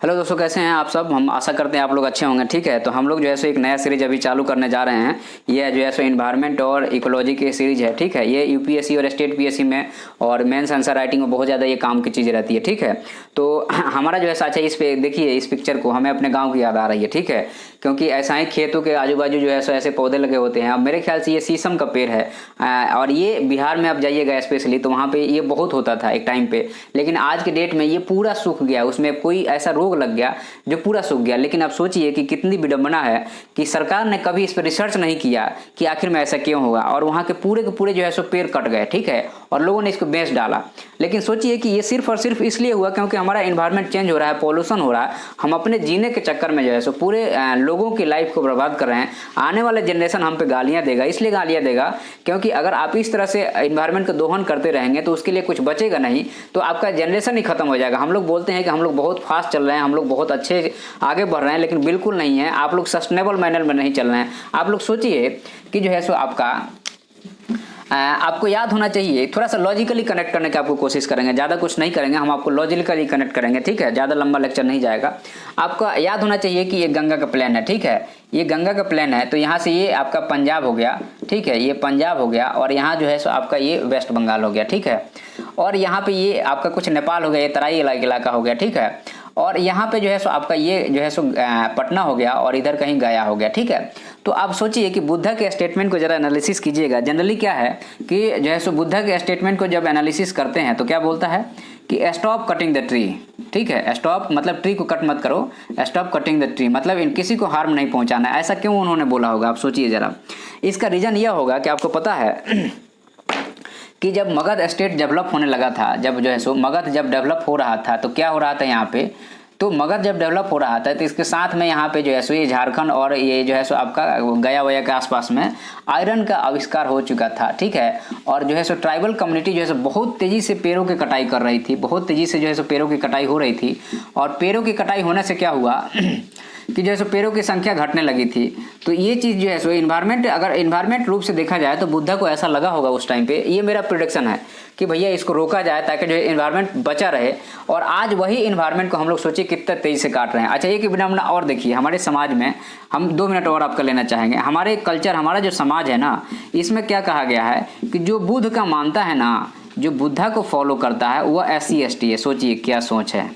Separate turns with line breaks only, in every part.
Hello दोस्तों, कैसे हैं आप सब। हम आशा करते हैं आप लोग अच्छे होंगे। ठीक है, तो हम लोग जो है सो एक नया सीरीज अभी चालू करने जा रहे हैं। ये जो है सो इन्वायरमेंट और इकोलॉजी की सीरीज है। ठीक है, ये यूपीएससी और स्टेट पीएससी में और मेंस आंसर राइटिंग में बहुत ज़्यादा ये काम की चीज़ रहती है। ठीक है, तो हमारा जो है अच्छा इस पे देखिए, इस पिक्चर को हमें अपने गाँव की याद आ रही है। ठीक है, क्योंकि ऐसा ही खेतों के आजू बाजू जो है सो ऐसे पौधे लगे होते हैं। अब मेरे ख्याल से ये शीशम का पेड़ है और ये बिहार में आप जाइएगा स्पेशली तो वहाँ पे ये बहुत होता था एक टाइम पे, लेकिन आज के डेट में ये पूरा सूख गया। उसमें कोई ऐसा रोग लग गया जो पूरा सूख गया। लेकिन अब सोचिए कि कितनी विडंबना है कि सरकार ने कभी इस पर रिसर्च नहीं किया कि आखिर में ऐसा क्यों होगा, और वहाँ के पूरे जो है सो पेड़ कट गए। ठीक है, और लोगों ने इसको बेच डाला। लेकिन सोचिए कि ये सिर्फ और सिर्फ इसलिए हुआ क्योंकि हमारा इन्वायरमेंट चेंज हो रहा है, पॉल्यूशन हो रहा है। हम अपने जीने के चक्कर में जो है सो पूरे लोगों की लाइफ को बर्बाद कर रहे हैं। आने वाले जनरेशन हम पे गालियां देगा, इसलिए गालियां देगा क्योंकि अगर आप इस तरह से इन्वायरमेंट का दोहन करते रहेंगे तो उसके लिए कुछ बचेगा नहीं, तो आपका जनरेशन ही खत्म हो जाएगा। हम लोग बोलते हैं कि हम लोग बहुत फास्ट चल रहे हैं, हम लोग बहुत अच्छे आगे बढ़ रहे हैं, लेकिन बिल्कुल नहीं है। आप लोग सस्टेनेबल मैनर में नहीं चल रहे हैं। आप लोग सोचिए कि जो है सो आपको याद होना चाहिए, थोड़ा सा लॉजिकली कनेक्ट करने की आपको कोशिश करेंगे, ज़्यादा कुछ नहीं करेंगे, हम आपको लॉजिकली कनेक्ट करेंगे। ठीक है, ज़्यादा लंबा लेक्चर नहीं जाएगा। आपको याद होना चाहिए कि ये गंगा का प्लेन है। ठीक है, ये गंगा का प्लेन है, तो यहाँ से ये आपका पंजाब हो गया। ठीक है, ये पंजाब हो गया, और यहाँ जो है सो आपका ये वेस्ट बंगाल हो गया। ठीक है, और यहाँ पे ये आपका कुछ नेपाल हो गया, ये तराई इलाका हो गया। ठीक है, और यहाँ पे जो है सो आपका ये जो है सो पटना हो गया, और इधर कहीं गया हो गया। ठीक है, तो आप सोचिए कि बुद्धा के स्टेटमेंट को जरा एनालिसिस कीजिएगा। जनरली क्या है कि जो है सो बुद्धा के स्टेटमेंट को जब एनालिसिस करते हैं तो क्या बोलता है कि स्टॉप कटिंग द ट्री। ठीक है, स्टॉप मतलब ट्री को कट मत करो, स्टॉप कटिंग द ट्री मतलब इन किसी को हार्म नहीं पहुंचाना। ऐसा क्यों उन्होंने बोला होगा, आप सोचिए जरा। इसका रीजन यह होगा कि आपको पता है कि जब मगध स्टेट डेवलप होने लगा था, जब जो है सो मगध जब डेवलप हो रहा था तो क्या हो रहा था यहाँ पे, तो मगध जब डेवलप हो रहा था तो इसके साथ में यहाँ पे जो है सो ये झारखंड और ये जो है सो आपका गया वया के आसपास में आयरन का आविष्कार हो चुका था। ठीक है, और जो है सो ट्राइबल कम्युनिटी जो है सो बहुत तेजी से पेड़ों की कटाई कर रही थी, बहुत तेजी से जो है सो पेड़ों की कटाई हो रही थी। और पेड़ों की कटाई होने से क्या हुआ कि जो है सो पेड़ों की संख्या घटने लगी थी। तो ये चीज़ जो है सो अगर इन्वायरमेंट रूप से देखा जाए तो बुद्धा को ऐसा लगा होगा उस टाइम पे, ये मेरा प्रेडिक्शन है कि भैया इसको रोका जाए ताकि जो इन्वायरमेंट बचा रहे। और आज वही इन्वायरमेंट को हम लोग सोचिए कितना तेजी से काट रहे हैं। अच्छा, एक विडंबना और देखिए, हमारे समाज में हम 2 मिनट और आपका लेना चाहेंगे। हमारे कल्चर, हमारा जो समाज है ना, इसमें क्या कहा गया है कि जो बुद्ध का मानता है ना, जो बुद्धा को फॉलो करता है वह SC ST है। सोचिए क्या सोच है,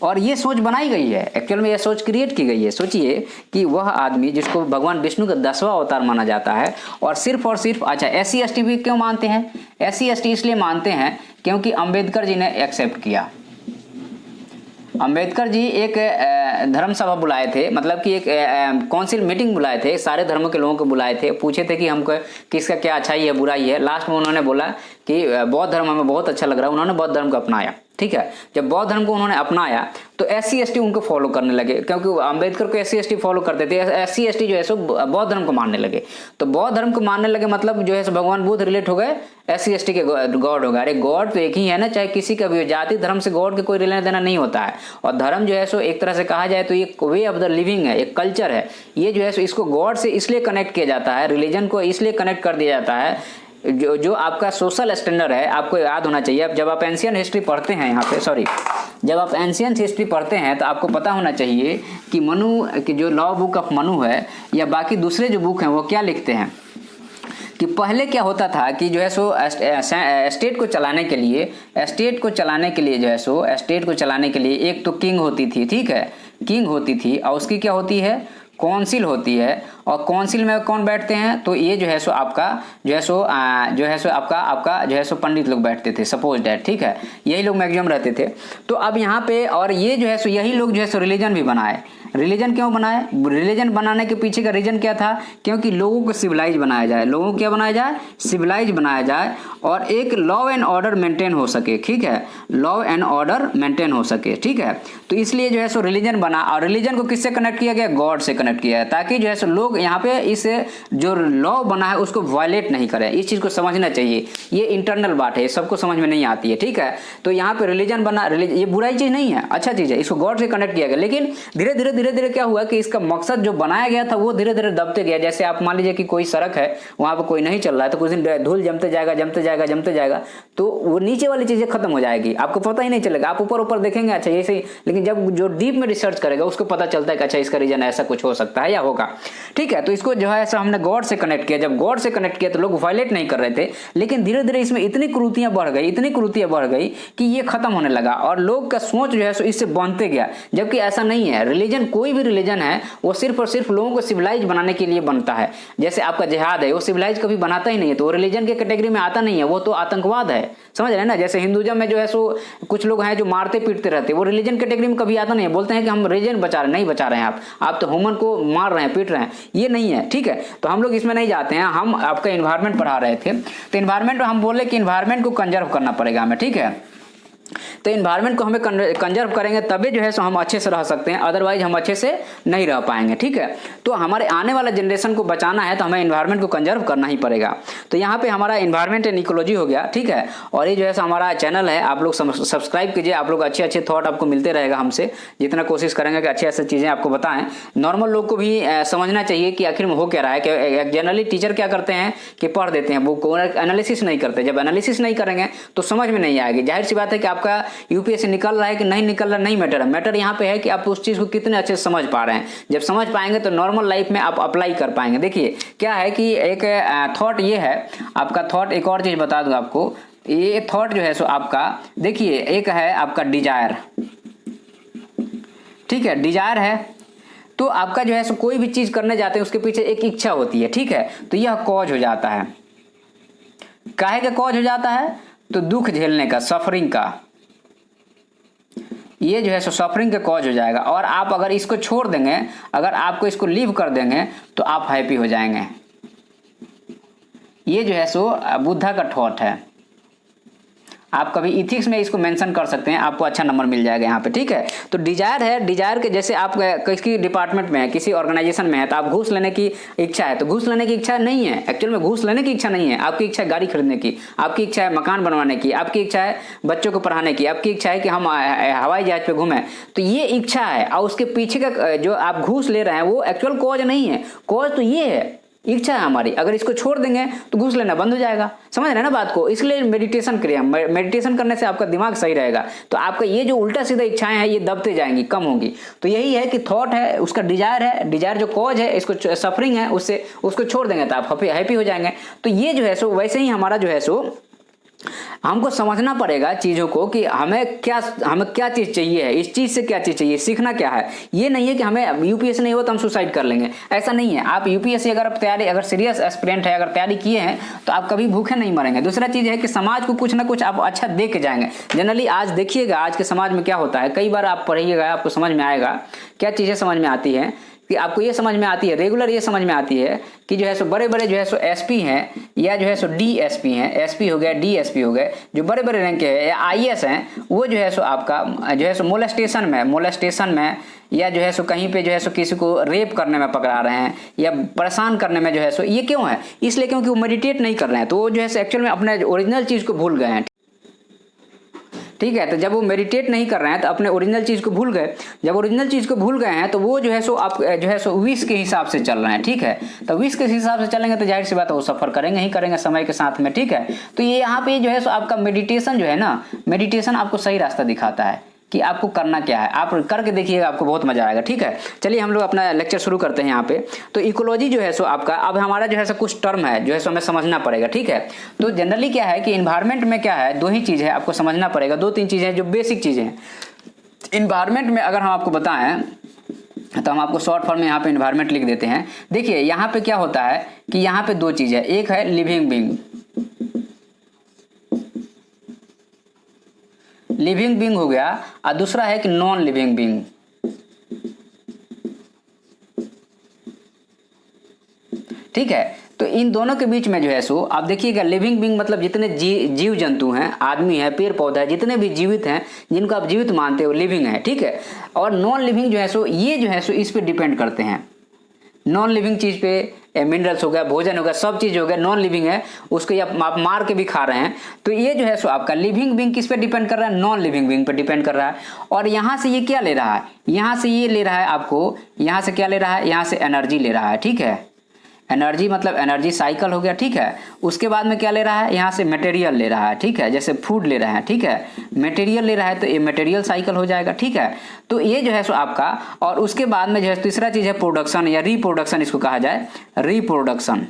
और ये सोच बनाई गई है, एक्चुअल में ये सोच क्रिएट की गई है। सोचिए कि वह आदमी जिसको भगवान विष्णु का 10वां अवतार माना जाता है, और सिर्फ अच्छा SC ST भी क्यों मानते हैं? SC ST इसलिए मानते हैं क्योंकि अंबेडकर जी ने एक्सेप्ट किया। अंबेडकर जी एक धर्म सभा बुलाए थे, मतलब कि एक काउंसिल मीटिंग बुलाए थे, सारे धर्मों के लोगों को बुलाए थे, पूछे थे कि हमको किसका क्या अच्छाई है बुराई है। लास्ट में उन्होंने बोला कि बौद्ध धर्म हमें बहुत अच्छा लग रहा है, उन्होंने बौद्ध धर्म को अपनाया। ठीक है, जब बौद्ध धर्म को उन्होंने अपनाया तो SC ST उनको फॉलो करने लगे, क्योंकि अंबेडकर को SC ST फॉलो करते थे, SC ST जो है सो बौद्ध धर्म को मानने लगे। तो बौद्ध धर्म को मानने लगे मतलब जो है सो भगवान बुद्ध रिलेट हो गए, SC ST के गॉड हो गए। अरे गॉड तो एक ही है ना, चाहे किसी का भी जाति धर्म से गॉड के कोई लेना देना नहीं होता है। और धर्म जो है सो एक तरह से कहा जाए तो ये वे ऑफ द लिविंग है, एक कल्चर है। ये जो है सो इसको गॉड से इसलिए कनेक्ट किया जाता है, रिलीजन को इसलिए कनेक्ट कर दिया जाता है जो आपका सोशल स्टैंडर्ड है। आपको याद होना चाहिए, अब जब आप एंशियंट हिस्ट्री पढ़ते हैं जब आप एंशियंट हिस्ट्री पढ़ते हैं तो आपको पता होना चाहिए कि मनु की जो लॉ बुक ऑफ मनु है या बाकी दूसरे जो बुक हैं वो क्या लिखते हैं कि पहले क्या होता था कि जो है सो स्टेट को चलाने के लिए जो है सो स्टेट को चलाने के लिए एक तो किंग होती थी। ठीक है, किंग होती थी, और उसकी क्या होती है, काउंसिल होती है। और काउंसिल में कौन बैठते हैं, तो ये जो है सो आपका जो है सो आपका जो है सो पंडित लोग बैठते थे, सपोज डैट। ठीक है, यही लोग मैक्सिमम रहते थे। तो अब यहाँ पे और ये जो है सो यही लोग जो है सो रिलीजन भी बनाए। रिलीजन क्यों बनाए? रिलीजन बनाने के पीछे का रीजन क्या था? क्योंकि लोगों को सिविलाइज बनाया जाए, लोगों को क्या बनाया जाए, सिविलाइज बनाया जाए, और एक लॉ एंड ऑर्डर मेंटेन हो सके। ठीक है, लॉ एंड ऑर्डर मेंटेन हो सके। ठीक है, तो इसलिए जो है सो रिलीजन बना, और रिलीजन को किससे कनेक्ट किया गया, गॉड से कनेक्ट किया है, ताकि जो है सो लोग लोग यहाँ पे इस जो लॉ बना है उसको वायलेट नहीं करें, इस चीज को समझना चाहिए। ये इंटरनल बात है, सबको समझ में नहीं आती है, ठीक है। तो यहाँ पे रिलीजन बना, ये बुराई चीज नहीं है, अच्छा चीज है, इसको गॉड से कनेक्ट किया गया। लेकिन धीरे धीरे क्या हुआ कि इसका मकसद जो बनाया गया था वो धीरे धीरे दबते गया। जैसे आप मान लीजिए कि कोई सड़क है, वहां पर कोई नहीं चल रहा है, तो कुछ दिन धूल जमते जाएगा, तो वो नीचे वाली चीजें खत्म हो जाएगी, आपको पता ही नहीं चलेगा। आप ऊपर देखेंगे अच्छा ये सही, लेकिन जब जो डीप में रिसर्च करेगा उसको पता चलता है कि अच्छा इसका रीजन ऐसा कुछ हो सकता है या होगा, ठीक है। तो इसको जो है ऐसा हमने गॉड से कनेक्ट किया। जब गॉड से कनेक्ट किया तो लोग वायलेट नहीं कर रहे थे, लेकिन धीरे धीरे इसमें इतनी क्रूतियां बढ़ गई कि ये खत्म होने लगा और लोग का सोच जो है सो इससे बनते गया। जबकि ऐसा नहीं है, रिलीजन कोई भी रिलीजन है वो सिर्फ और सिर्फ लोगों को सिविलाइज बनाने के लिए बनता है। जैसे आपका जिहाद है, वो सिविलाइज कभी बनाता ही नहीं है, तो वो रिलीजन के कैटेगरी में आता नहीं है, वो तो आतंकवाद है, समझ रहे हैं ना। जैसे हिंदुइज्म में जो है सो कुछ लोग हैं जो मारते पीटते रहते हैं, वो रिलीजन कैटेगरी में कभी आता नहीं है, बोलते हैं कि हम रिलीजन बचा रहे हैं, नहीं बचा रहे हैं आप तो ह्यूमन को मार रहे हैं, पीट रहे हैं, ये नहीं है, ठीक है। तो हम लोग इसमें नहीं जाते हैं, हम आपका इन्वायरमेंट पढ़ा रहे थे। तो इन्वायरमेंट हम बोले कि इन्वायरमेंट को कंजर्व करना पड़ेगा हमें, ठीक है। तो इन्वायरमेंट को हमें कंजर्व करेंगे तभी जो है सो हम अच्छे से रह सकते हैं, अदरवाइज हम अच्छे से नहीं रह पाएंगे, ठीक है। तो हमारे आने वाला जनरेशन को बचाना है तो हमें इन्वायरमेंट को कंजर्व करना ही पड़ेगा। तो यहाँ पे हमारा इन्वायरमेंट एंड इकोलॉजी हो गया, ठीक है। और ये जो है सो हमारा चैनल है, आप लोग सब्सक्राइब कीजिए, आप लोग अच्छे थॉट आपको मिलते रहेगा हमसे, जितना कोशिश करेंगे कि अच्छी ऐसी चीज़ें आपको बताएं। नॉर्मल लोग को भी समझना चाहिए कि आखिर में हो क्या रहा है। कि जनरली टीचर क्या करते हैं कि पढ़ देते हैं बुक को, एनालिसिस नहीं करते। जब एनालिसिस नहीं करेंगे तो समझ में नहीं आएगी। जाहिर सी बात है कि आपका यूपीएससी निकल रहा है कि नहीं निकल रहा नहीं मैटर है, मैटर यहाँ पे है कि आप उस चीज को कितने अच्छे से समझ पा रहे हैं। जब समझ पाएंगे तो नॉर्मल लाइफ में आप अप्लाई कर पाएंगे। देखिए क्या है कि एक थॉट ये है आपका थॉट, एक और चीज बता दूं आपको, ये थॉट जो है सो आपका देखिए एक है आपका डिजायर, ठीक है। डिजायर है तो आपका जो है सो कोई भी चीज करने जाते हैं उसके पीछे एक इच्छा होती है, ठीक है। तो यह कॉज हो जाता है, काहे का कॉज हो जाता है, तो दुख झेलने का, सफरिंग का, ये जो है सो सफरिंग का कॉज हो जाएगा। और आप अगर इसको छोड़ देंगे, अगर आपको इसको लीव कर देंगे तो आप हैप्पी हो जाएंगे। ये जो है सो बुद्धा का थॉट है। आप कभी इथिक्स में इसको मेंशन कर सकते हैं, आपको अच्छा नंबर मिल जाएगा यहाँ पे, ठीक है। तो डिजायर है, डिजायर के जैसे आप किसी डिपार्टमेंट में है, किसी ऑर्गेनाइजेशन में है, तो आप घूस लेने की इच्छा है, तो घूस लेने की इच्छा नहीं है, एक्चुअल में घूस लेने की इच्छा नहीं है। आपकी इच्छा है गाड़ी खरीदने की, आपकी इच्छा है मकान बनवाने की, आपकी इच्छा है बच्चों को पढ़ाने की, आपकी इच्छा है कि हम हवाई जहाज पे घूमें। तो ये इच्छा है, और उसके पीछे का जो आप घूस ले रहे हैं वो एक्चुअल कॉज नहीं है। कॉज तो ये है, इच्छा है हमारी। अगर इसको छोड़ देंगे तो घूस लेना बंद हो जाएगा, समझ रहे हैं ना बात को। इसलिए मेडिटेशन करिए, मेडिटेशन करने से आपका दिमाग सही रहेगा, तो आपका ये जो उल्टा सीधा इच्छाएं हैं ये दबते जाएंगी, कम होंगी। तो यही है कि थॉट है, उसका डिजायर है, डिजायर जो कॉज है, इसको सफरिंग है, उससे उसको छोड़ देंगे तो आप हैप्पी हो जाएंगे। तो ये जो है सो वैसे ही हमारा जो है सो हमको समझना पड़ेगा चीजों को कि हमें क्या चीज चाहिए है, इस चीज से क्या चीज चाहिए, सीखना क्या है। ये नहीं है कि हमें यूपीएससी नहीं हो तो हम सुसाइड कर लेंगे, ऐसा नहीं है। आप यूपीएससी अगर तैयारी, अगर सीरियस एस्पिरेंट है, अगर तैयारी किए हैं तो आप कभी भूखे नहीं मरेंगे। दूसरा चीज है कि समाज को कुछ ना कुछ आप अच्छा दे के जाएंगे। जनरली आज देखिएगा आज के समाज में क्या होता है, कई बार आप पढ़िएगा आपको समझ में आएगा क्या चीजें समझ में आती है, कि आपको ये समझ में आती है, रेगुलर ये समझ में आती है कि जो है सो बड़े बड़े जो है सो एसपी हैं या जो है सो डीएसपी हैं, एसपी हो गए डीएसपी हो गए, जो बड़े बड़े रैंक के हैं, या आईएएस हैं, वो जो है सो आपका जो है सो मोलेस्टेशन में या जो है सो कहीं पे जो है सो किसी को रेप करने में पकड़ा रहे हैं या परेशान करने में जो है सो, ये क्यों है, इसलिए क्योंकि वो मेडिटेट नहीं कर रहे हैं। तो वो जो है सो एक्चुअल में अपने ओरिजिनल चीज को भूल गए हैं, ठीक है। तो जब वो मेडिटेट नहीं कर रहे हैं तो अपने ओरिजिनल चीज को भूल गए। जब ओरिजिनल चीज को भूल गए हैं तो वो जो है सो आप जो है सो विश के हिसाब से चल रहे हैं, ठीक है। तो विश के हिसाब से चलेंगे तो जाहिर सी बात है वो सफर करेंगे ही करेंगे समय के साथ में, ठीक है। तो ये यहाँ पे जो है सो आपका मेडिटेशन जो है ना, मेडिटेशन आपको सही रास्ता दिखाता है कि आपको करना क्या है। आप करके देखिएगा, आपको बहुत मजा आएगा, ठीक है। चलिए हम लोग अपना लेक्चर शुरू करते हैं यहाँ पे। तो इकोलॉजी जो है सो आपका, अब हमारा जो है सो कुछ टर्म है जो है सो हमें समझना पड़ेगा, ठीक है। तो जनरली क्या है कि इन्वायरमेंट में क्या है, दो ही चीज है आपको समझना पड़ेगा, दो तीन चीजें जो बेसिक चीजें हैं इन्वायरमेंट में। अगर हम आपको बताएं तो हम आपको शॉर्ट फॉर्म में यहाँ पे इन्वायरमेंट लिख देते हैं। देखिए यहाँ पे क्या होता है कि यहाँ पे दो चीज है, एक है लिविंग बीइंग हो गया, और दूसरा है कि नॉन लिविंग बीइंग। ठीक है, तो इन दोनों के बीच में जो है सो आप देखिएगा, लिविंग बीइंग मतलब जितने जीव जंतु हैं, आदमी है, पेड़ पौधा है, जितने भी जीवित हैं, जिनको आप जीवित मानते हो लिविंग है, ठीक है। और नॉन लिविंग जो है सो ये जो है सो इस पे डिपेंड करते हैं। नॉन लिविंग चीज पे मिनरल्स हो गया, भोजन हो गया, सब चीज हो गया, नॉन लिविंग है, उसको आप मार के भी खा रहे हैं। तो ये जो है सो आपका लिविंग बीइंग किस पे डिपेंड कर रहा है, नॉन लिविंग बीइंग पे डिपेंड कर रहा है। और यहाँ से ये क्या ले रहा है, यहाँ से ये ले रहा है आपको, यहाँ से क्या ले रहा है, यहाँ से एनर्जी ले रहा है, ठीक है, एनर्जी मतलब एनर्जी साइकिल हो गया, ठीक है। उसके बाद में क्या ले रहा है, यहाँ से मटेरियल ले रहा है, ठीक है, जैसे फूड ले रहा है, ठीक है, मटेरियल ले रहा है तो ये मटेरियल साइकिल हो जाएगा, ठीक है। तो ये जो है सो आपका, और उसके बाद में जो है तीसरा चीज है प्रोडक्शन या रिप्रोडक्शन, इसको कहा जाए रिप्रोडक्शन।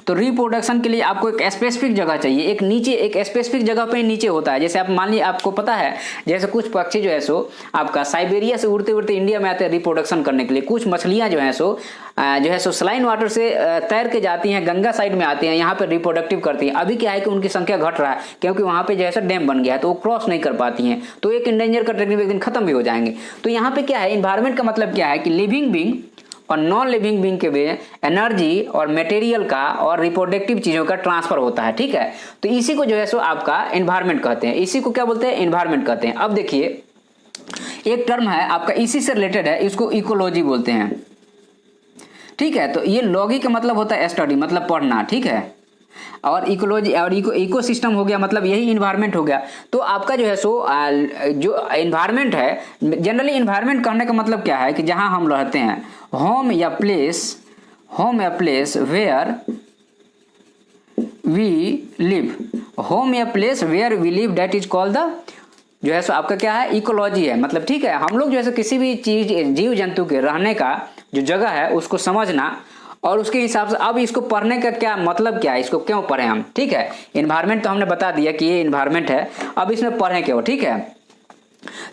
तो रिप्रोडक्शन के लिए आपको एक स्पेसिफिक जगह चाहिए, एक नीचे एक स्पेसिफिक जगह पे नीचे होता है। जैसे आप मान लीजिए आपको पता है, जैसे कुछ पक्षी जो है सो आपका साइबेरिया से उड़ते उड़ते इंडिया में आते हैं रिप्रोडक्शन करने के लिए। कुछ मछलियां जो है सो सलाइन वाटर से तैर के जाती हैं, गंगा साइड में आती हैं, यहाँ पे रिप्रोडक्टिव करती हैं। अभी क्या है कि उनकी संख्या घट रहा है, क्योंकि वहाँ पे जैसा डैम बन गया है तो वो क्रॉस नहीं कर पाती हैं, तो एक इंडेंजर कैटेगरी में एक दिन खत्म भी हो जाएंगे। तो यहाँ पे क्या है, इन्वायरमेंट का मतलब क्या है कि लिविंग बीइंग और नॉन लिविंग बीइंग के बीच एनर्जी और मटेरियल का और रिप्रोडक्टिव चीजों का ट्रांसफर होता है, ठीक है। तो इसी को जो है सो आपका एनवायरनमेंट कहते हैं, इसी को क्या बोलते हैं, एनवायरनमेंट कहते हैं। अब देखिए एक टर्म है आपका इसी से रिलेटेड है, इसको इकोलॉजी बोलते हैं, ठीक है। तो ये लॉगी का मतलब होता है स्टडी, मतलब पढ़ना, ठीक है। और इकोलॉजी और इकोसिस्टम हो गया, मतलब यही इन्वायरमेंट हो गया। तो आपका जो है सो जो इन्वायरमेंट है, जनरली इन्वायरमेंट कहने का मतलब क्या है कि जहां हम रहते हैं, होम या place where we live, home या place where we live, that is called the जो है सो आपका क्या है, इकोलॉजी है। मतलब ठीक है, हम लोग जो है किसी भी चीज जीव जंतु के रहने का जो जगह है उसको समझना और उसके हिसाब से अब इसको पढ़ने का क्या मतलब क्या है, इसको क्यों पढ़े हम, ठीक है। इन्वायरमेंट तो हमने बता दिया कि ये इन्वायरमेंट है, अब इसमें पढ़ें क्यों, ठीक है।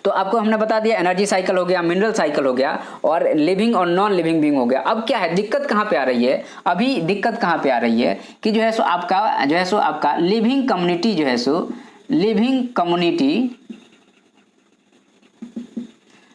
तो आपको हमने बता दिया एनर्जी साइकिल हो गया, मिनरल साइकिल हो गया, और लिविंग और नॉन लिविंग बीइंग हो गया। अब क्या है, दिक्कत कहाँ पे आ रही है, अभी दिक्कत कहाँ पे आ रही है कि जो है सो आपका लिविंग कम्युनिटी जो है सो लिविंग कम्युनिटी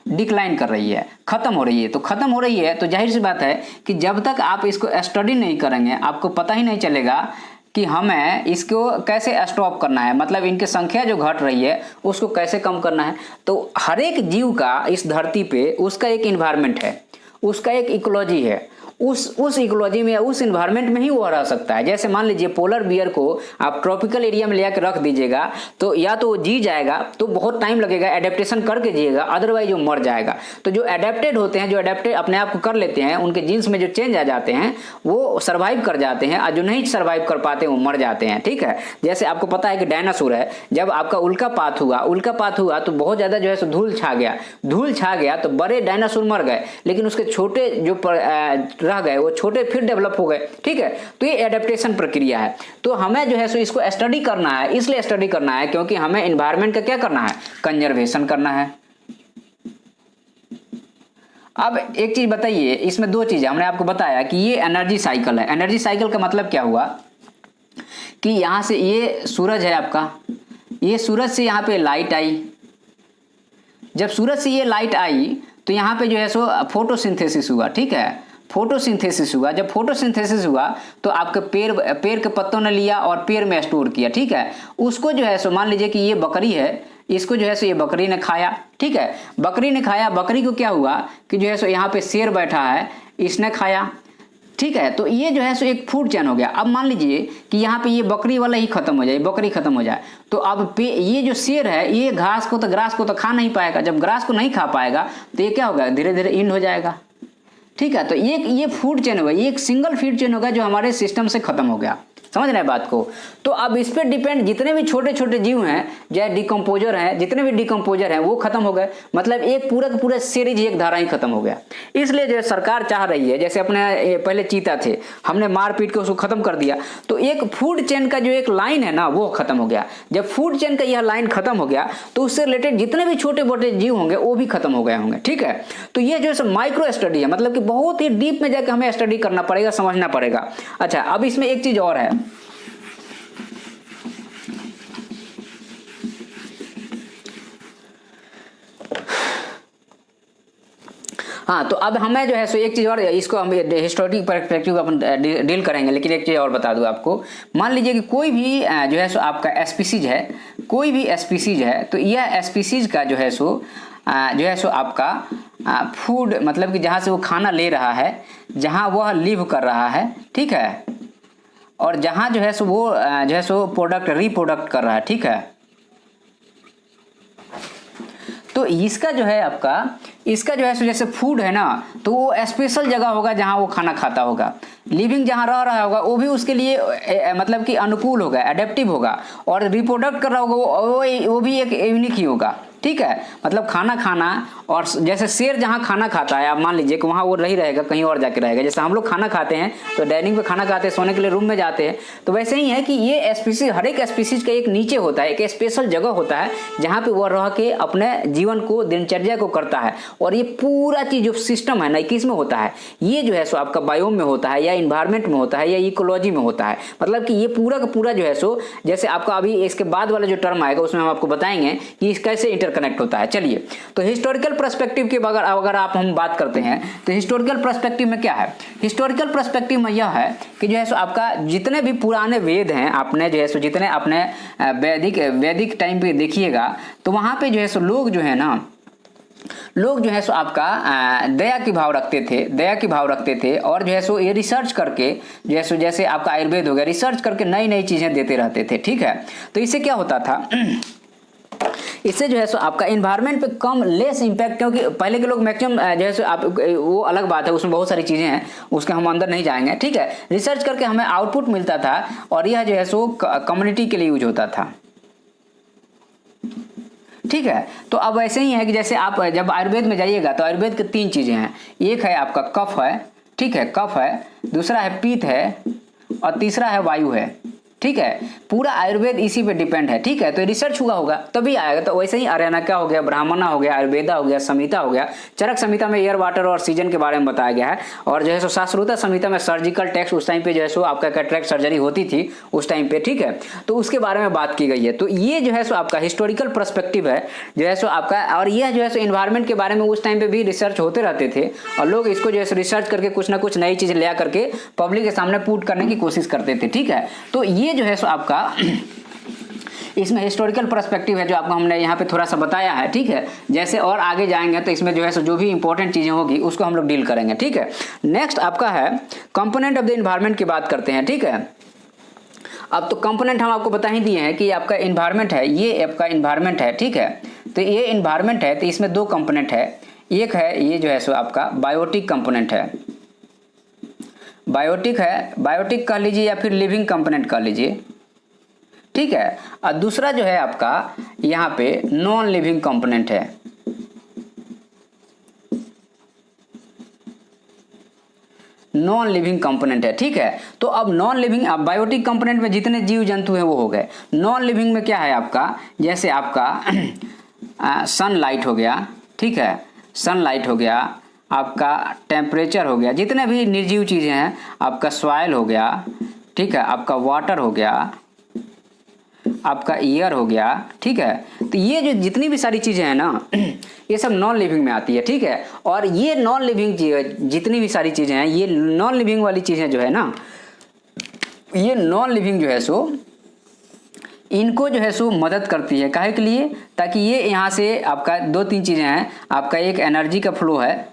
डिक्लाइन कर रही है, खत्म हो रही है। तो खत्म हो रही है तो जाहिर सी बात है कि जब तक आप इसको स्टडी नहीं करेंगे आपको पता ही नहीं चलेगा कि हमें इसको कैसे स्टॉप करना है, मतलब इनकी संख्या जो घट रही है उसको कैसे कम करना है। तो हर एक जीव का इस धरती पे उसका एक इन्वायरमेंट है, उसका एक इकोलॉजी है, उस इकोलॉजी में या उस इन्वायरमेंट में ही वो रह सकता है। जैसे मान लीजिए पोलर बियर को आप ट्रॉपिकल एरिया में ले आकर रख दीजिएगा तो या तो वो जी जाएगा, तो बहुत टाइम लगेगा, एडेप्टेशन करके जिएगा, अदरवाइज वो मर जाएगा। तो जो एडेप्टेड होते हैं, जो एडेप्टेड अपने आप को कर लेते हैं, उनके जीन्स में जो चेंज आ जाते हैं वो सर्वाइव कर जाते हैं, और जो नहीं सर्वाइव कर पाते वो मर जाते हैं, ठीक है। जैसे आपको पता है कि डायनासोर है, जब आपका उल्कापात हुआ तो बहुत ज्यादा जो है धूल छा गया तो बड़े डायनासोर मर गए, लेकिन उसके छोटे जो रह गए वो छोटे फिर डेवलप हो गए, ठीक है। तो ये एडेप्टेशन प्रक्रिया है। तो हमें जो है सो इसको स्टडी करना है, इसलिए स्टडी करना है क्योंकि हमें एनवायरनमेंट का क्या करना है, कंजर्वेशन करना है। अब एक चीज बताइए, इसमें दो चीज हमने आपको बताया कि ये एनर्जी साइकिल है। एनर्जी साइकिल का मतलब क्या हुआ कि यहां से ये सूरज है आपका, ये सूरज से यहां पे लाइट आई, जब सूरज से ये लाइट आई तो यहां पे जो है सो फोटोसिंथेसिस हुआ, ठीक है। फोटोसिंथेसिस हुआ, जब फोटोसिंथेसिस हुआ तो आपके पेड़ के पत्तों ने लिया और पेड़ में स्टोर किया, ठीक है। उसको जो है सो मान लीजिए कि ये बकरी है, इसको जो है सो ये बकरी ने खाया, ठीक है। बकरी ने खाया, बकरी को क्या हुआ कि जो है सो यहाँ पे शेर बैठा है, इसने खाया, ठीक है। तो ये जो है सो एक फूड चेन हो गया। अब मान लीजिए कि यहाँ पे ये बकरी वाला ही खत्म हो जाए, बकरी खत्म हो जाए, तो अब ये जो शेर है ये ग्रास को तो खा नहीं पाएगा। जब ग्रास को नहीं खा पाएगा तो ये क्या होगा, धीरे धीरे इंड हो जाएगा, ठीक है। तो ये फूड चेन होगा, ये एक सिंगल फूड चेन होगा जो हमारे सिस्टम से खत्म हो गया, समझ रहे हैं बात को। तो अब इस पे डिपेंड जितने भी छोटे छोटे जीव हैं, चाहे डिकम्पोजर हैं, जितने भी डिकम्पोजर हैं वो खत्म हो गए, मतलब एक पूरा का पूरा सीरीज, एक धारा ही खत्म हो गया। इसलिए जो सरकार चाह रही है, जैसे अपने पहले चीता थे, हमने मार पीट के उसको खत्म कर दिया, तो एक फूड चेन का जो एक लाइन है ना वो खत्म हो गया। जब फूड चेन का यह लाइन खत्म हो गया तो उससे रिलेटेड जितने भी छोटे मोटे जीव होंगे वो भी खत्म हो गए होंगे, ठीक है। तो ये जो है माइक्रो स्टडी है, मतलब कि बहुत ही डीप में जाकर हमें स्टडी करना पड़ेगा, समझना पड़ेगा। अच्छा, अब इसमें एक चीज और है, हाँ। तो अब हमें जो है सो एक चीज और, इसको हम हिस्टोरिक पर्सपेक्टिव अपन डील करेंगे, लेकिन एक चीज और बता दूं आपको। मान लीजिए कि कोई भी जो है सो आपका स्पीसीज है, कोई भी स्पीसीज है, तो यह स्पीसीज का जो है सो जो है सो आपका फूड मतलब कि जहाँ से वो खाना ले रहा है, जहाँ वह लिव कर रहा है, ठीक है, और जहाँ जो है सो वो जो है सो प्रोडक्ट रिप्रोडक्ट कर रहा है, ठीक है। तो इसका जो है आपका, इसका जो है सो जैसे फूड है ना, तो वो स्पेशल जगह होगा जहाँ वो खाना खाता होगा। लिविंग जहाँ रह रहा होगा वो भी उसके लिए मतलब कि अनुकूल होगा, एडेप्टिव होगा, और रिप्रोडक्ट कर रहा होगा वो भी एक यूनिक ही होगा, ठीक है। मतलब खाना खाना, और जैसे शेर जहाँ खाना खाता है, आप मान लीजिए कि वहाँ वो नहीं रहेगा, कहीं और जाके रहेगा। जैसे हम लोग खाना खाते हैं तो डाइनिंग पे खाना खाते हैं, सोने के लिए रूम में जाते हैं, तो वैसे ही है कि ये स्पीसीज, हर एक स्पीसीज का एक नीचे होता है, एक स्पेशल जगह होता है जहाँ पे वो रह के अपने जीवन को, दिनचर्या को करता है। और ये पूरा चीज जो सिस्टम है ना, किस में होता है, ये जो है सो आपका बायोम में होता है, या इन्वायरमेंट में होता है, या इकोलॉजी में होता है। मतलब कि ये पूरा का पूरा जो है सो, जैसे आपका अभी इसके बाद वाला जो टर्म आएगा उसमें हम आपको बताएंगे कि इस कैसे इंटरकनेक्ट होता है। चलिए, तो हिस्टोरिकल पर्सपेक्टिव की अगर आप हम बात करते हैं तो हिस्टोरिकल पर्सपेक्टिव में क्या है? हिस्टोरिकल पर्सपेक्टिव में यह है कि जो है सो आपका जितने भी पुराने वेद हैं, आपने जो है सो जितने अपने वैदिक टाइम पे देखिएगा, तो वहां पे जो है सो लोग जो है ना, लोग जो है सो आपका दया की भाव रखते थे, दया की भाव रखते थे, और जो है सो ये रिसर्च करके जो है सो, जैसे आपका आयुर्वेद हो गया, रिसर्च करके नई नई चीजें देते रहते थे, ठीक है। तो इससे क्या होता था, इससे जो है सो आपका इन्वायरमेंट पे कम लेस इम्पैक्ट, क्योंकि पहले के लोग मैक्सिमम जो है सो आप, वो अलग बात है, उसमें बहुत सारी चीजें हैं, उसके हम अंदर नहीं जाएंगे, ठीक है। रिसर्च करके हमें आउटपुट मिलता था, और यह जो है सो कम्युनिटी के लिए यूज होता था, ठीक है। तो अब ऐसे ही है कि जैसे आप जब आयुर्वेद में जाइएगा तो आयुर्वेद के 3 चीजें हैं। एक है आपका कफ है, ठीक है, कफ है, दूसरा है पित्त है, और तीसरा है वायु है, ठीक है। पूरा आयुर्वेद इसी पे डिपेंड है, ठीक है। तो रिसर्च हुआ होगा तभी आएगा। तो वैसे ही आर्यनका हो गया, ब्राह्मणा हो गया, आयुर्वेदा हो गया, संहिता हो गया। चरक संहिता में एयर, वाटर और सीजन के बारे में बताया गया है। और जो है सो शास्त्रोत्तर संहिता में सर्जिकल टेक्स्ट, उस टाइम पे जो है सो आपका कैटरेक्ट सर्जरी होती थी उस टाइम पे, ठीक है। तो उसके बारे में बात की गई है। तो ये जो है सो आपका हिस्टोरिकल पर्सपेक्टिव है जो है सो आपका। और यह जो है सो इन्वायरमेंट के बारे में उस टाइम पे भी रिसर्च होते रहते थे, और लोग इसको जो है रिसर्च करके कुछ ना कुछ नई चीज ले करके पब्लिक के सामने पुट करने की कोशिश करते थे, ठीक है। तो ये जो है सो आपका इसमें हिस्टोरिकल पर्सपेक्टिव है जो आपको हमने यहाँ पे थोड़ा सा बताया है, ठीक है। जैसे और आगे जाएंगे तो इसमें जो है सो जो भी इंपॉर्टेंट चीजें होगी उसको हम लोग डील करेंगे, ठीक है। नेक्स्ट आपका है कंपोनेंट ऑफ द इन्वायरमेंट की बात करते हैं, ठीक है। अब तो कंपोनेंट हम आपको बता ही दिए हैं कि आपका इन्वायरमेंट है, ये आपका इन्वायरमेंट है, ठीक है। तो ये इन्वायरमेंट है, तो इसमें 2 कंपोनेंट है। एक है ये जो है सो आपका बायोटिक कंपोनेंट है, बायोटिक है, बायोटिक कह लीजिए या फिर लिविंग कंपोनेंट कह लीजिए, ठीक है। और दूसरा जो है आपका यहाँ पे नॉन लिविंग कंपोनेंट है, नॉन लिविंग कंपोनेंट है, ठीक है। तो अब नॉन लिविंग, अब बायोटिक कंपोनेंट में जितने जीव जंतु हैं वो हो गए। नॉन लिविंग में क्या है आपका, जैसे आपका सनलाइट हो गया, ठीक है, सनलाइट हो गया, आपका टेम्परेचर हो गया, जितने भी निर्जीव चीजें हैं, आपका सॉइल हो गया, ठीक है, आपका वाटर हो गया, आपका एयर हो गया, ठीक है। तो ये जो जितनी भी सारी चीजें हैं ना, ये सब नॉन लिविंग में आती है, ठीक है। और ये नॉन लिविंग जितनी भी सारी चीजें हैं, ये नॉन लिविंग वाली चीजें जो है ना, ये नॉन लिविंग जो है सो इनको जो है सो मदद करती है, काहे के लिए, ताकि ये यहाँ से आपका 2-3 चीजें हैं। आपका एक एनर्जी का फ्लो है,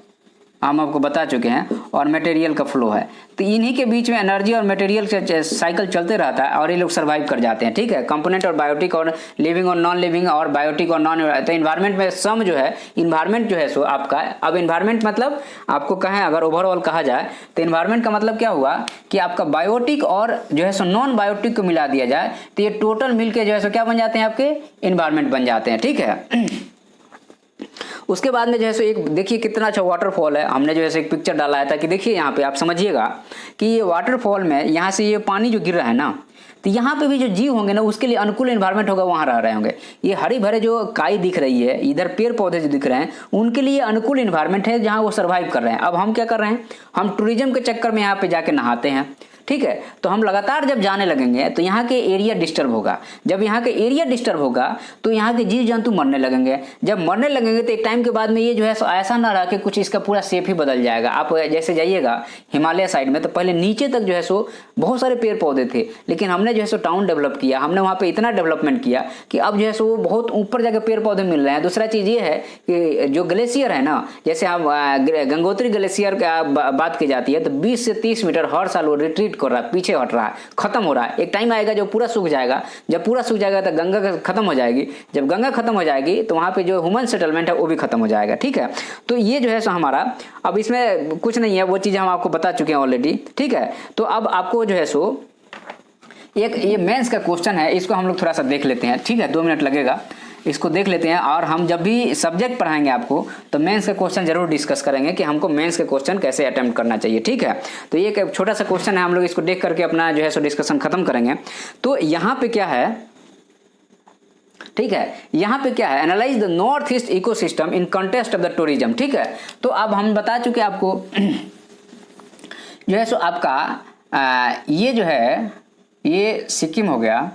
हम आपको बता चुके हैं, और मटेरियल का फ्लो है। तो इन्हीं के बीच में एनर्जी और मटेरियल का साइकिल चलते रहता है, और ये लोग सर्वाइव कर जाते हैं, ठीक है। कंपोनेंट और बायोटिक और लिविंग और नॉन लिविंग, और बायोटिक और नॉन। तो इन्वायरमेंट में सम जो है, इन्वायरमेंट जो है सो आपका, अब इन्वायरमेंट मतलब आपको कहें अगर ओवरऑल कहा जाए तो इन्वायरमेंट का मतलब क्या हुआ कि आपका बायोटिक और जो है सो नॉन बायोटिक को मिला दिया जाए तो ये टोटल मिलके जो है सो क्या बन जाते हैं, आपके इन्वायरमेंट बन जाते हैं, ठीक है। उसके बाद में जो है सो एक देखिए कितना अच्छा वाटरफॉल है, हमने जो है एक पिक्चर डाला है ताकि देखिए यहाँ पे आप समझिएगा कि ये वाटरफॉल में यहाँ से ये पानी जो गिर रहा है ना, तो यहाँ पे भी जो जीव होंगे ना उसके लिए अनुकूल एनवायरनमेंट होगा, वहाँ रह रहे होंगे। ये हरी भरे जो काई दिख रही है, इधर पेड़ पौधे जो दिख रहे हैं, उनके लिए अनुकूल एनवायरनमेंट है जहाँ वो सर्वाइव कर रहे हैं। अब हम क्या कर रहे हैं, हम टूरिज्म के चक्कर में यहाँ पे जाके नहाते हैं, ठीक है। तो हम लगातार जब जाने लगेंगे तो यहाँ के एरिया डिस्टर्ब होगा, जब यहाँ के एरिया डिस्टर्ब होगा तो यहाँ के जीव जंतु मरने लगेंगे, जब मरने लगेंगे तो एक टाइम के बाद में ये जो है ऐसा ना रहा कि कुछ इसका पूरा शेप ही बदल जाएगा। आप जैसे जाइएगा हिमालय साइड में तो पहले नीचे तक जो है सो बहुत सारे पेड़ पौधे थे, लेकिन हमने जो है सो टाउन डेवलप किया, हमने वहाँ पे इतना डेवलपमेंट किया कि अब जो है सो बहुत ऊपर जाकर पेड़ पौधे मिल रहे हैं। दूसरा चीज़ ये है कि जो ग्लेशियर है ना, जैसे आप गंगोत्री ग्लेशियर का बात की जाती है तो 20 से 30 मीटर हर साल वो रिट्रीट कर रहा है, पीछे हट रहा है, खत्म हो रहा है। एक टाइम आएगा जो पूरा सूख जाएगा, जब पूरा सूख जाएगा तो गंगा खत्म हो जाएगी, जब गंगा खत्म हो जाएगी तो वहाँ पे जो ह्यूमन सेटलमेंट है वो भी खत्म हो जाएगा, ठीक है। तो ये जो है सो हमारा, अब इसमें कुछ नहीं है, वो चीज़ हम आपको बता चुके हैं ऑलरेडी, ठीक है। तो अब आपको जो है सो एक ये मेंस का क्वेश्चन है, इसको हम लोग थोड़ा सा देख लेते हैं, ठीक है। 2 मिनट लगेगा, इसको देख लेते हैं। और हम जब भी सब्जेक्ट पढ़ाएंगे आपको तो मेंस का क्वेश्चन जरूर डिस्कस करेंगे कि हमको मेंस के क्वेश्चन कैसे अटेम्प्ट करना चाहिए, ठीक है। तो ये एक छोटा सा क्वेश्चन है, हम लोग इसको देख करके अपना जो है सो डिस्कशन खत्म करेंगे। तो यहाँ पे क्या है, ठीक है, यहाँ पे क्या है, analyse the north east ecosystem in contest of the tourism, ठीक है। तो अब हम बता चुके आपको जो है सो आपका ये जो है ये सिक्किम हो गया,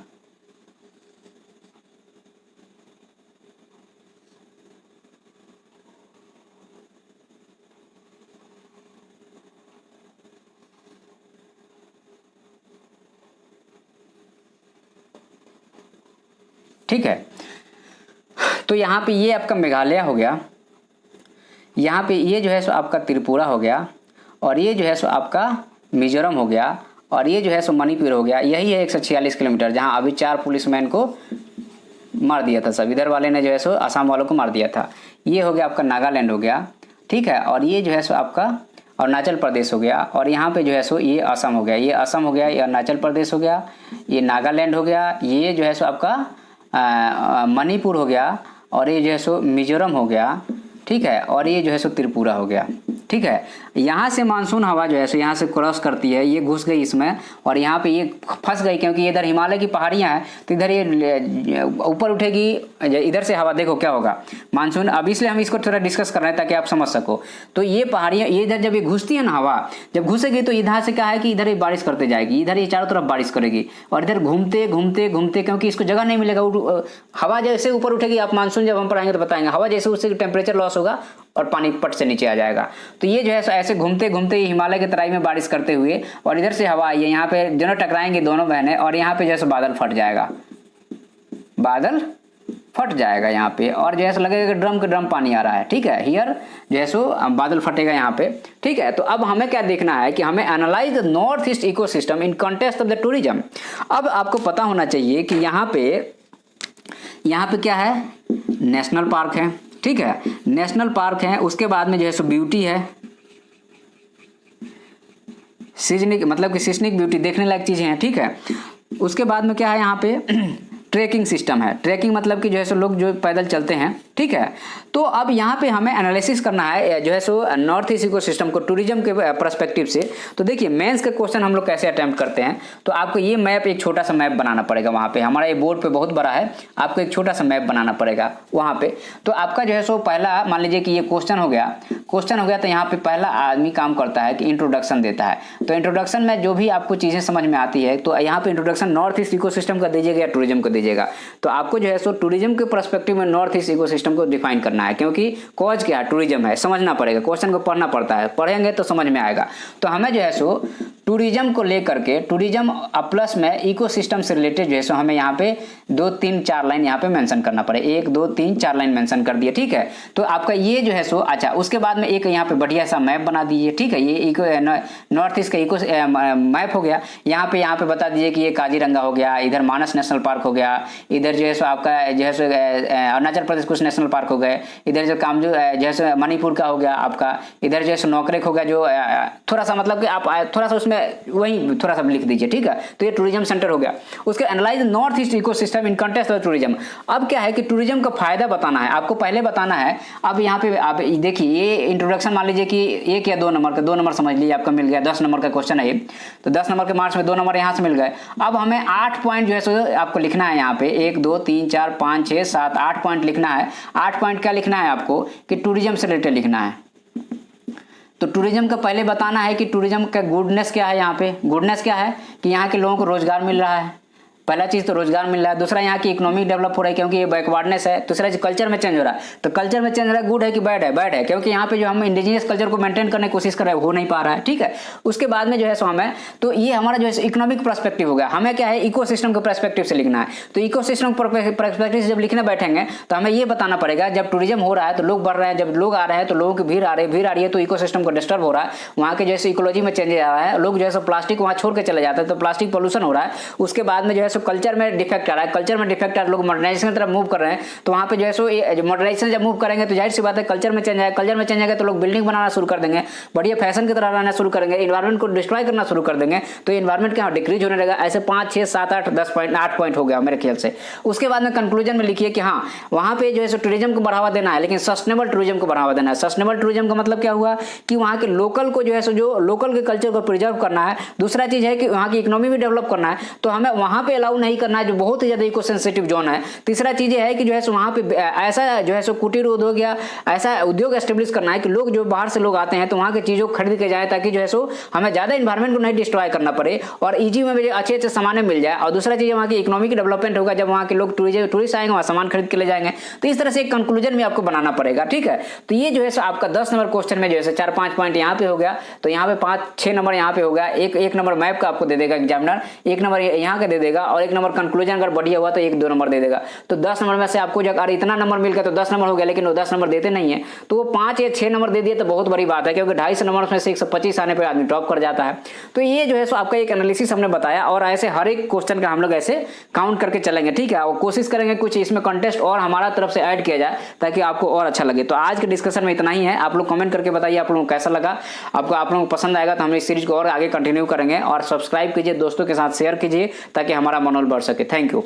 ठीक है। तो यहाँ पे ये आपका मेघालय हो गया, यहाँ पे ये जो है सो आपका त्रिपुरा हो गया, और ये जो है सो आपका मिजोरम हो गया, और ये जो है सो मणिपुर हो गया। यही है 146 किलोमीटर, जहाँ अभी 4 पुलिसमैन को मार दिया था, सब इधर वाले ने जो है सो असम वालों को मार दिया था। ये हो गया आपका नागालैंड हो गया, ठीक है। और ये जो है सो आपका अरुणाचल प्रदेश हो गया, और यहाँ पे जो है सो ये असम हो गया, ये असम हो गया, ये अरुणाचल प्रदेश हो गया, ये नागालैंड हो गया, ये जो है सो आपका मणिपुर हो गया, और ये जो है सो मिजोरम हो गया, ठीक है। और ये जो है सो त्रिपुरा हो गया, ठीक है। यहाँ से मानसून हवा जो है सो यहाँ से क्रॉस करती है, ये घुस गई इसमें, और यहाँ पे ये फंस गई क्योंकि इधर हिमालय की पहाड़ियाँ हैं, तो इधर ये ऊपर उठेगी, इधर से हवा देखो क्या होगा मानसून। अब इसलिए हम इसको थोड़ा डिस्कस कर रहे हैं ताकि आप समझ सको। तो ये पहाड़ियाँ, ये इधर जब ये घुसती है ना हवा, जब घुसेगी तो इधर से क्या है कि इधर ये बारिश करते जाएगी, इधर ये चारों तरफ बारिश करेगी, और इधर घूमते घूमते घूमते, क्योंकि इसको जगह नहीं मिलेगा, हवा जैसे ऊपर उठेगी, आप मानसून जब हम पढ़ाएंगे तो बताएंगे, हवा जैसे उससे टेम्परेचर लॉस होगा और पानी पट से नीचे आ जाएगा। तो ये जो है ऐसे घूमते घूमते हिमालय की तराई में बारिश करते हुए, और इधर से हवा आई है, यहाँ पे दोनों टकराएंगे दोनों बहनें, और यहाँ पे जैसे बादल फट जाएगा, बादल फट जाएगा यहाँ पे, और जैसे लगेगा ड्रम के ड्रम पानी आ रहा है, ठीक है। हियर जैसो बादल फटेगा यहाँ पे, ठीक है। तो अब हमें क्या देखना है कि हमें analyse the north east ecosystem in context of the tourism. अब आपको पता होना चाहिए कि यहाँ पे क्या है, नेशनल पार्क है, ठीक है, नेशनल पार्क है। उसके बाद में जो है सो ब्यूटी है, सीजनिक मतलब कि सीजनिक ब्यूटी, देखने लायक चीजें हैं, ठीक है। उसके बाद में क्या है, यहाँ पे ट्रैकिंग सिस्टम है। ट्रैकिंग मतलब कि जो है सो लोग जो पैदल चलते हैं, ठीक है। तो अब यहाँ पे हमें एनालिसिस करना है जो है सो नॉर्थ ईस्ट इकोसिस्टम को टूरिज्म के पर्सपेक्टिव से। तो देखिए मेंस का क्वेश्चन हम लोग कैसे अटेम्प्ट करते हैं। तो आपको ये मैप, एक छोटा सा मैप बनाना पड़ेगा वहाँ पे, हमारा ये बोर्ड पे बहुत बड़ा है, आपको एक छोटा सा मैप बनाना पड़ेगा वहाँ पे। तो आपका जो है सो पहला, मान लीजिए कि ये क्वेश्चन हो गया तो यहाँ पे पहला आदमी काम करता है कि इंट्रोडक्शन देता है। तो इंट्रोडक्शन में जो भी आपको चीज़ें समझ में आती है, तो यहाँ पे इंट्रोडक्शन नॉर्थ ईस्ट इकोसिस्टम का दीजिएगा या टूरिज्म को दीजिएगा। तो आपको जो है सो टूरिज्म के पर्सपेक्टिव में नॉर्थ ईस्ट इकोसिस्टम को डिफाइन करना है, क्योंकि कॉज क्या है, टूरिज्म है, समझना पड़ेगा, क्वेश्चन को पढ़ना पड़ता है, पढ़ेंगे तो समझ में आएगा। तो हमें जो है सो टूरिज्म को लेकर के, टूरिज्म प्लस में इकोसिस्टम से रिलेटेड जो है सो हमें यहाँ पे 2, 3, 4 लाइन यहाँ पे मेंशन करना पड़े, 1, 2, 3, 4 लाइन मेंशन कर दिए, ठीक है। तो आपका ये जो है सो, अच्छा उसके बाद में एक यहाँ पे बढ़िया सा मैप बना दीजिए, ठीक है। ये इको नॉर्थ ईस्ट का इको मैप हो गया। यहाँ पे बता दीजिए कि ये काजीरंगा हो गया, इधर मानस नेशनल पार्क हो गया, इधर जो है सो आपका जो है सो अरुणाचल प्रदेश कुछ नेशनल पार्क हो गए, इधर जो कामजू जो है सो मणिपुर का हो गया आपका, इधर जो है सो नौकरेक हो गया, जो थोड़ा सा मतलब कि आप थोड़ा सा उसमें वही थोड़ा सा लिख दीजिए, ठीक है। तो ये टूरिज्म सेंटर हो गया। उसके analyse north east ecosystem in context of tourism. अब क्या है कि टूरिज्म का फायदा बताना है, आपको पहले बताना है। अब यहाँ पे आप देखिए, ये इंट्रोडक्शन मान लीजिए कि 1 या 2 नंबर का, 2 नंबर समझ लीजिए आपका मिल गया, 10 नंबर का क्वेश्चन है ये, तो 10 नंबर के मार्क्स में 2 नंबर यहाँ से मिल गए। अब हमें 8 पॉइंट जो है सो आपको लिखना है यहाँ पे, 1, 2, 3, 4, 5, 6, 7, 8 पॉइंट लिखना है। 8 पॉइंट क्या लिखना है आपको कि टूरिज्म से रिलेटेड लिखना है, तो टूरिज्म का पहले बताना है कि टूरिज्म का गुडनेस क्या है। यहाँ पे गुडनेस क्या है कि यहाँ के लोगों को रोजगार मिल रहा है। पहला चीज तो रोजगार मिल रहा है। दूसरा यहाँ की इकोनॉमी डेवलप हो रही है क्योंकि ये बैकवर्डनेस है। दूसरा चीज कल्चर में चेंज हो रहा है। तो कल्चर में चेंज हो रहा है, गुड है कि बैड है? बैड है, क्योंकि यहाँ पे जो हम इंडिजिनियस कल्चर को मेंटेन करने की कोशिश कर रहे हैं हो नहीं पा रहा है। ठीक है, उसके बाद में जो है सो हमें, तो ये हमारा जो है इकोनॉमिक पर्सपेक्टिव हो गया। हमें क्या है, इकोसिस्टम के पर्सपेक्टिव से लिखना है। तो इकोसिस्टम पर्सपेक्टिव से जब लिखने बैठेंगे तो हमें ये बताना पड़ेगा, जब टूरिज्म हो रहा है तो लोग बढ़ रहे हैं, जब लोग आ रहे हैं तो लोगों की भीड़ आ रही है तो इकोसिस्टम को डिस्टर्ब हो रहा है। वहाँ के जैसे इकोलॉजी में चेंज आ रहा है, लोग जो है प्लास्टिक वहाँ छोड़ के चले जाते हैं तो प्लास्टिक पॉल्यूशन हो रहा है। उसके बाद में जो है कल्चर में डिफेक्ट आ रहा है। कल्चर में डिफेक्ट आ रहा है, लोग मॉडर्नाइजेशन की तरफ मूव कर रहे हैं। तो वहाँ पे जो है सो मॉडर्नाइजेशन जब मूव करेंगे तो जाहिर सी बात है कल्चर में चेंज आएगा। कल्चर में चेंज आएगा तो लोग बिल्डिंग बनाना शुरू कर देंगे, बढ़िया फैशन की तरह रहना शुरू करेंगे, इन्वायरमेंट को डिस्ट्रॉय करना शुरू कर देंगे। तो इन्वायरमेंट क्या डिक्रीज होने लगेगा। ऐसे 5, 6, 7, 8, 10 पॉइंट 8 पॉइंट हो गया मेरे ख्याल से। उसके बाद में कंक्लूजन में लिखिए कि हाँ, वहाँ पे जो है टूरिज्म को बढ़ावा देना है, लेकिन सस्टेनेबल टूरिज्म को बढ़ावा देना है। सस्टेनेबल टूरिज्म का मतलब क्या हुआ कि वहाँ के लोकल को जो है जो लोकल के कल्चर को प्रिजर्व करना है। दूसरा चीज है कि वहाँ की इकोनॉमी भी डेवलप करना है। तो हमें वहाँ पे अलाउ नहीं करना है जो बहुत ही ज्यादा इको सेंसिटिव जोन है। तीसरा चीज है कि जो है वहाँ पे ऐसा जो है कुटीर उद्योग या ऐसा उद्योग एस्टेब्लिश करना है कि लोग जो बाहर से लोग आते हैं तो वहाँ की चीजों को खरीद के जाए, ताकि जो है हमें ज्यादा इन्वायरमेंट को नहीं डिस्ट्रॉय करना पड़े और इजी में अच्छे अच्छे सामान मिल जाए। और दूसरा चीज वहाँ की इकोनॉमी की डेवलपमेंट होगा, जब वहाँ के लोग टूरिस्ट आएंगे वहाँ सामान खरीद के ले जाएंगे। तो इस तरह से एक कंक्लूजन भी आपको बनाना पड़ेगा। ठीक है, तो ये जो है आपका 10 नंबर क्वेश्चन में जो है 4-5 पॉइंट यहाँ पे हो गया। तो यहाँ पे 5-6 नंबर यहाँ पे हो गया। एक नंबर मैप का आपको दे देगा एग्जामिनर, 1 नंबर यहाँ का दे देगा और 1 नंबर कंक्लूजन अगर बढ़िया हुआ तो 1-2 नंबर दे देगा। तो 10 नंबर में से आपको जब अरे इतना नंबर मिल गया तो 10 नंबर हो गया, लेकिन वो 10 नंबर देते नहीं है। तो वो 5 या 6 नंबर दे दिए तो बहुत बड़ी बात है, क्योंकि 250 नंबर में से 125 आने पर आदमी टॉप कर जाता है। तो ये जो है आपका एक एनालिसिस हमने बताया और ऐसे हर एक क्वेश्चन का हम लोग ऐसे काउंट करके चलेंगे। ठीक है, और कोशिश करेंगे कुछ इसमें कंटेस्ट और हमारा तरफ से ऐड किया जाए ताकि आपको और अच्छा लगे। तो आज के डिस्कशन में इतना ही है। आप लोग कमेंट करके बताइए आप लोगों को कैसा लगा। आप लोगों को पसंद आएगा तो हम इस सीरीज को और आगे कंटिन्यू करेंगे। और सब्सक्राइब कीजिए, दोस्तों के साथ शेयर कीजिए ताकि हमारा मनोबल बढ़ सके। Thank you.